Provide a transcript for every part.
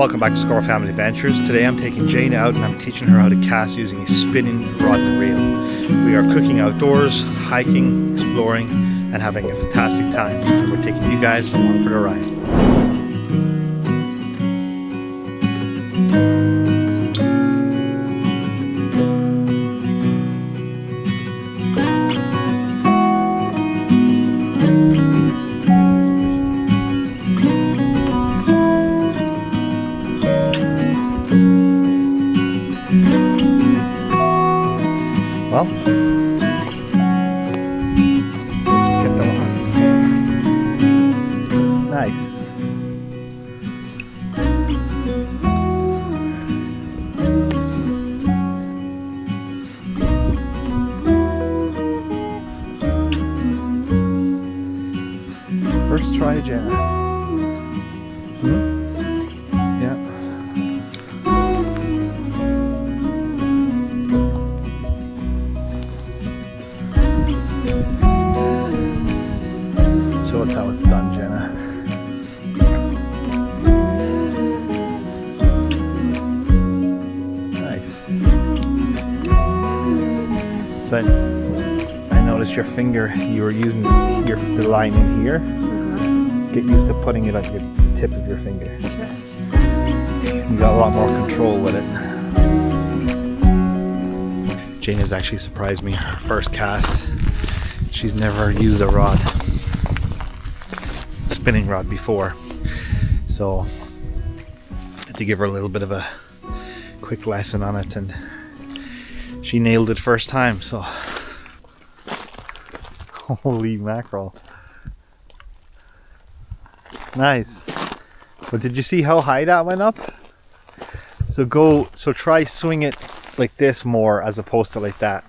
Welcome back to Scorr Family Adventures. Today I'm taking Jayna out and I'm teaching her how to cast using a spinning rod and reel. We are cooking outdoors, hiking, exploring, and having a fantastic time. And we're taking you guys along for the ride. Well, let's get the ones. Nice. First try, Jayna. Yeah. Show us how it's done, Jayna. Nice. So I noticed your finger, you were using the line in here. Get used to putting it on the tip of your finger. You got a lot more control with it. Jayna's actually surprised me. Her first cast. She's never used a spinning rod before, so I had to give her a little bit of a quick lesson on it, and she nailed it first time. So holy mackerel, nice. But did you see how high that went up? So try swing it like this more as opposed to like that.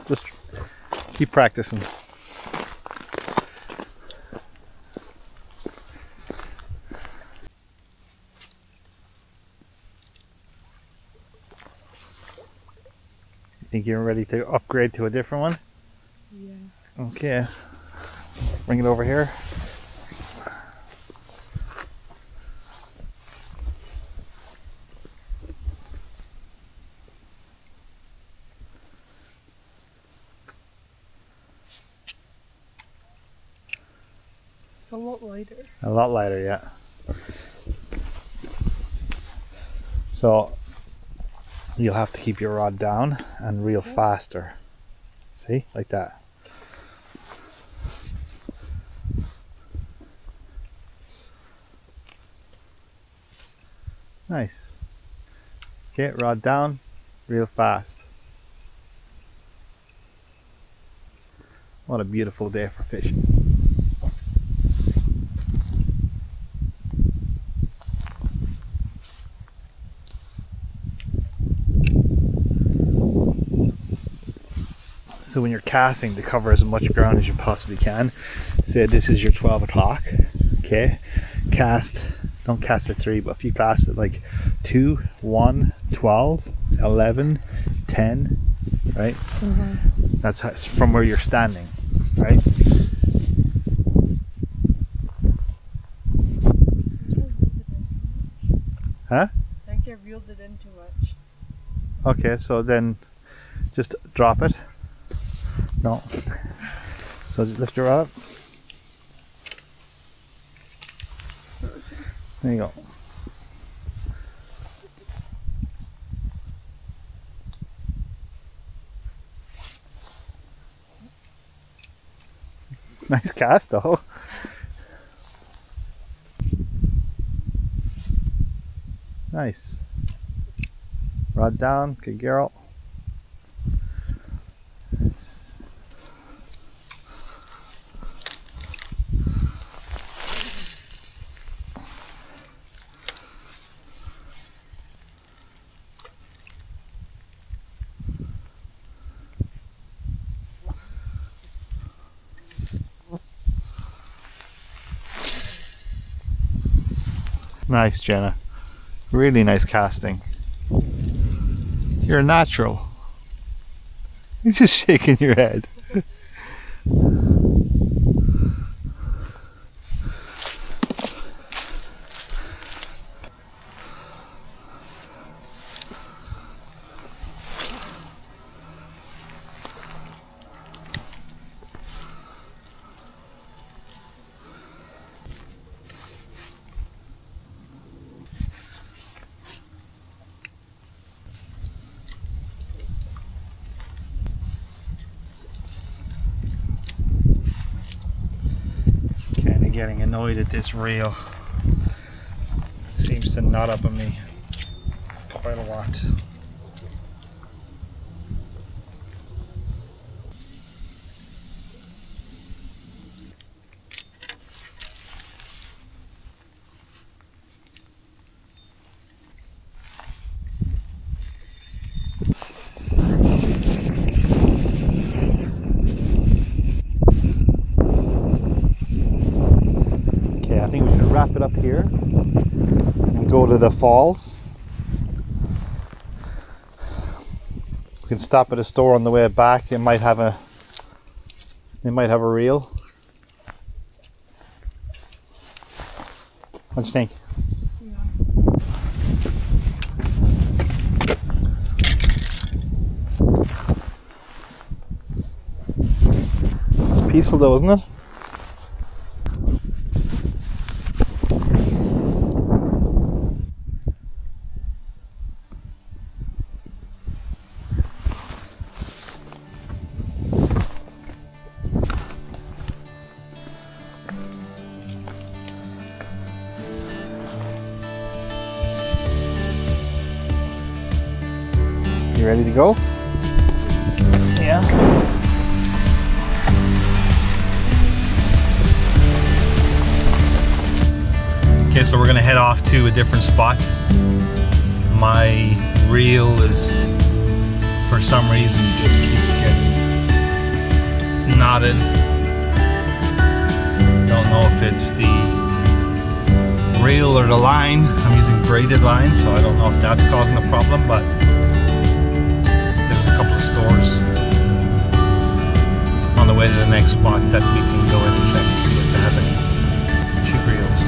Just keep practicing. Think you're ready to upgrade to a different one? Yeah. Okay. Bring it over here. It's a lot lighter. A lot lighter, yeah. So you'll have to keep your rod down and reel faster. See? Like that. Nice. Okay, rod down, reel fast. What a beautiful day for fishing. So when you're casting, to cover as much ground as you possibly can, say this is your 12 o'clock, okay? Don't cast at 3, but if you cast at like 2, 1, 12, 11, 10, right? That's from where you're standing, right? Huh? I think I reeled it in too much. Okay, so then just drop it. No. So just lift her up. There you go. Nice cast though. Nice. Rod down, good girl. Nice, Jayna. Really nice casting. You're a natural. You're just shaking your head. getting annoyed at this reel. It seems to knot up on me quite a lot. Okay, I think we should wrap it up here and go to the falls. We can stop at a store on the way back. They might have a reel. What do you think? It's peaceful though, isn't it? You ready to go? Yeah. Okay, so we're gonna head off to a different spot. My reel is, for some reason, just keeps getting knotted. Don't know if it's the reel or the line. I'm using braided line, so I don't know if that's causing a problem, but there's a couple of stores on the way to the next spot that we can go in and check and see if they have any cheap reels.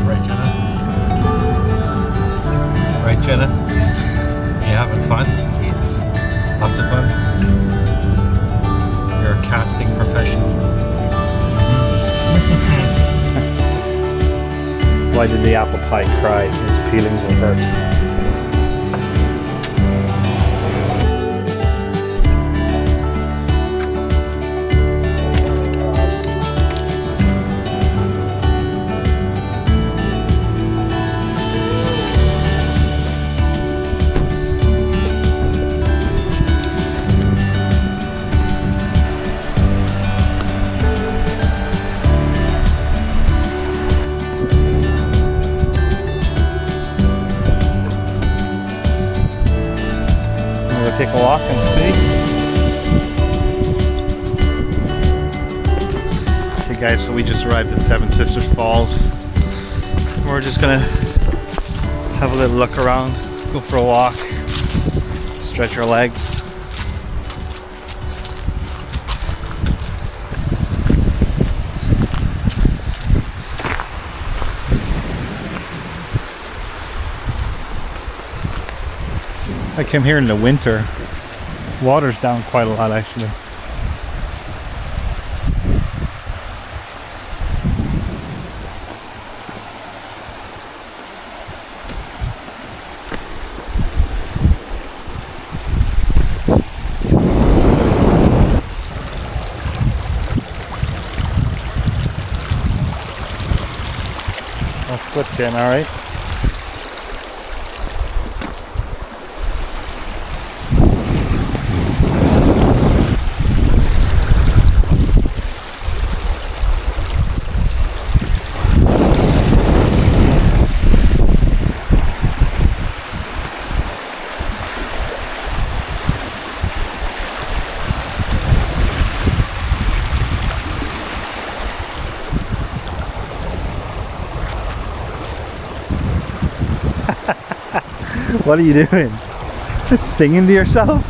Right, Jenna? Right, Jenna? You having fun? Lots of fun? You're a casting professional. Why did the apple pie cry? Its feelings were hurt. Take a walk and see. Okay guys, so we just arrived at Seven Sisters Falls. We're just gonna have a little look around, go for a walk, stretch our legs. I came here in the winter. Water's down quite a lot actually. I'll switch in, alright? What are you doing? Singing to yourself?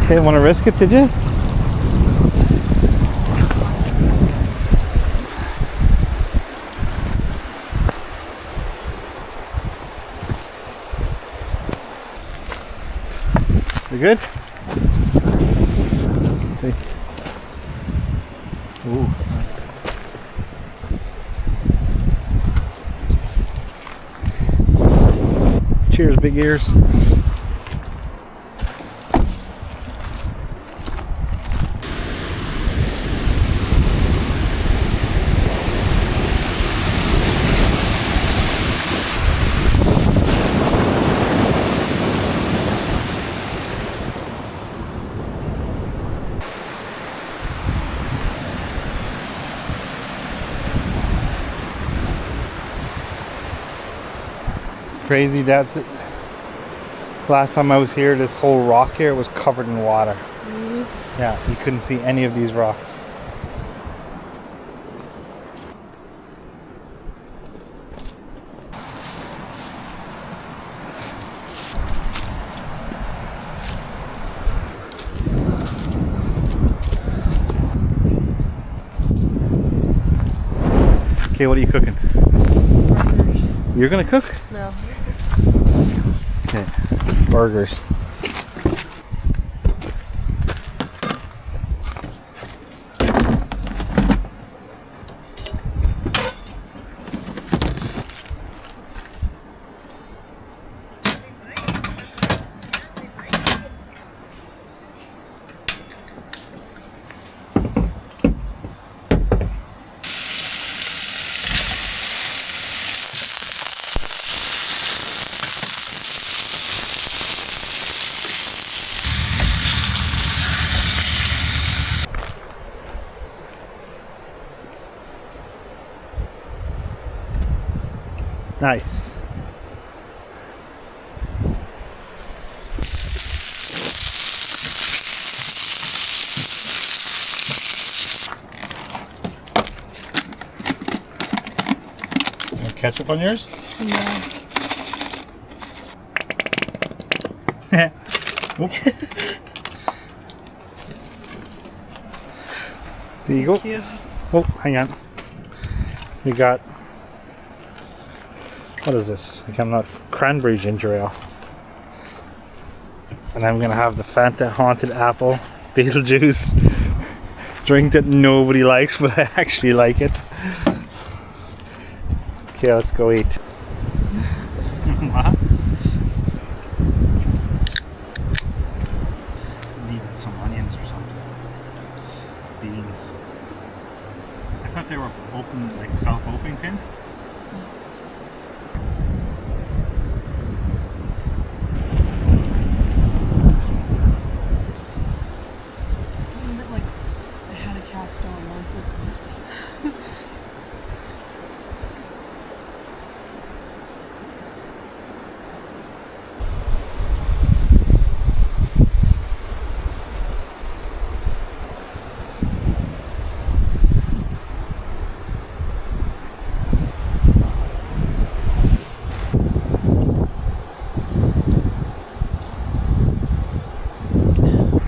Didn't want to risk it, did you? You good? Let's see. Ooh. big ears. Crazy that last time I was here, this whole rock here was covered in water. Yeah, you couldn't see any of these rocks. Okay, what are you cooking? Burgers. You're gonna cook? No. Okay, burgers. Nice. Ketchup on yours? Yeah. Oop. There you go. Thank you. Oh, hang on. We got, what is this? Like, I'm not, cranberry ginger ale. And I'm gonna have the Fanta Haunted Apple Beetlejuice drink that nobody likes, but I actually like it. Okay, let's go eat. What? Needed some onions or something. Beans. I thought they were open, like self-opening tin. Like I had a cast on once.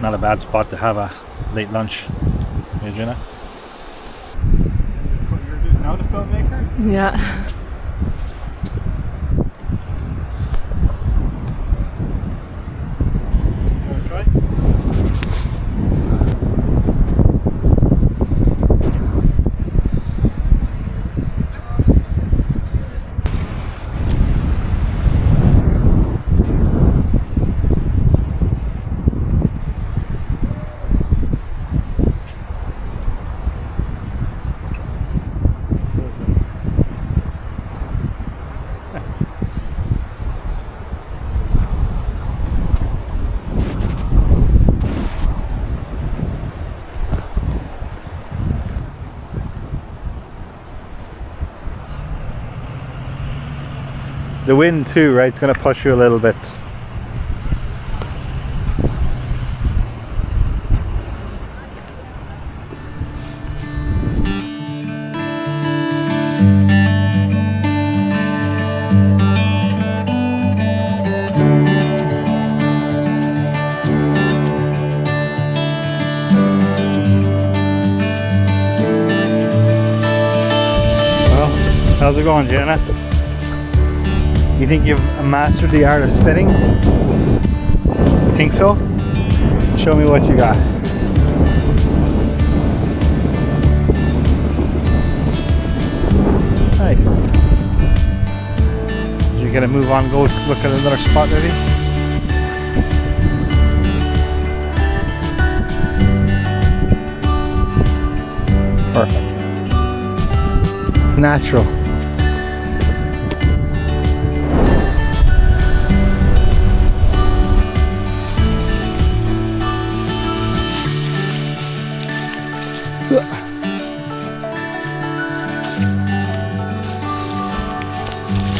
Not a bad spot to have a late lunch. Hey, Jayna? You're now the filmmaker? Yeah. You want to try? The wind too, right? It's going to push you a little bit. Well, how's it going, Jayna? You think you've mastered the art of spinning? Think so? Show me what you got. Nice. Did you We're gonna move on, go look at another spot maybe. Perfect. Natural.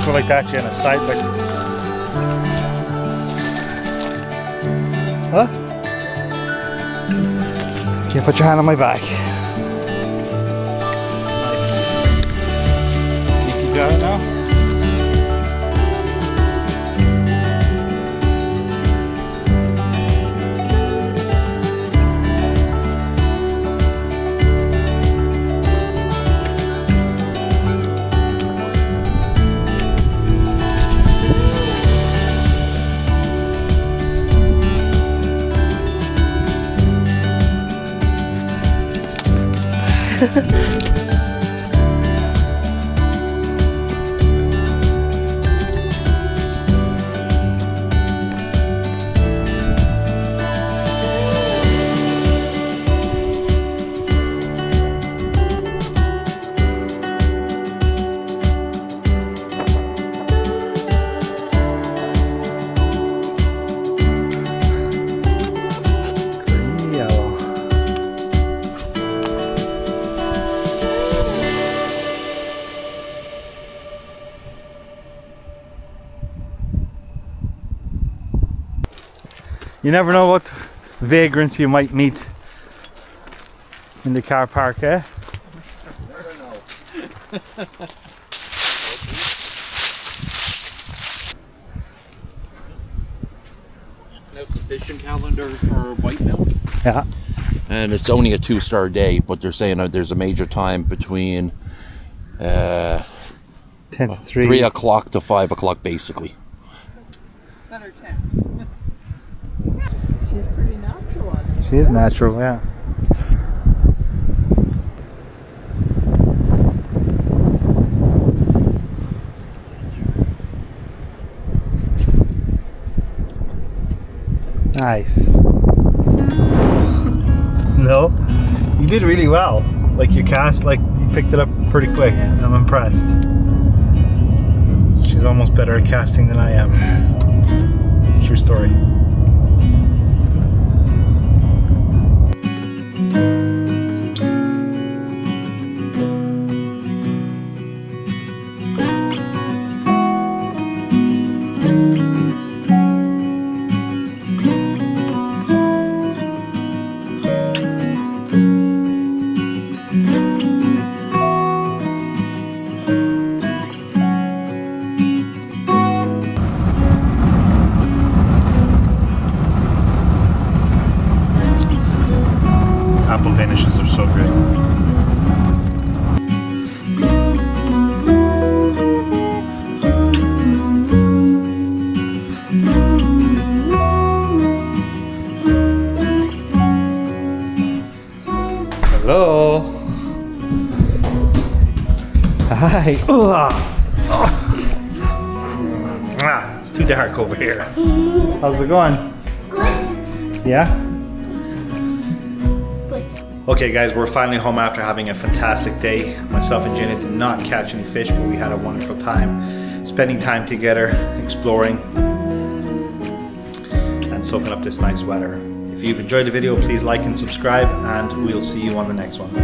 Go like that, Jayna, side by side. Huh? Okay, put your hand on my back. Nice. You got it now? You never know what vagrants you might meet in the car park, eh? Never know. The fishing calendar for Whitemouth. Yeah. And it's only a 2-star day, but they're saying that there's a major time between 10 to 3. 3 o'clock to 5 o'clock, basically. Better chance. She's pretty natural on it. She is natural, yeah. Nice. No, you did really well. Like your cast, like you picked it up pretty quick. I'm impressed. She's almost better at casting than I am. True story. Apple danishes are so good. Hello. Hi. It's too dark over here. How's it going? Good. Yeah? Good. Okay guys, we're finally home after having a fantastic day. Myself and Jayna did not catch any fish, but we had a wonderful time spending time together, exploring and soaking up this nice weather. If you've enjoyed the video, please like and subscribe, and we'll see you on the next one.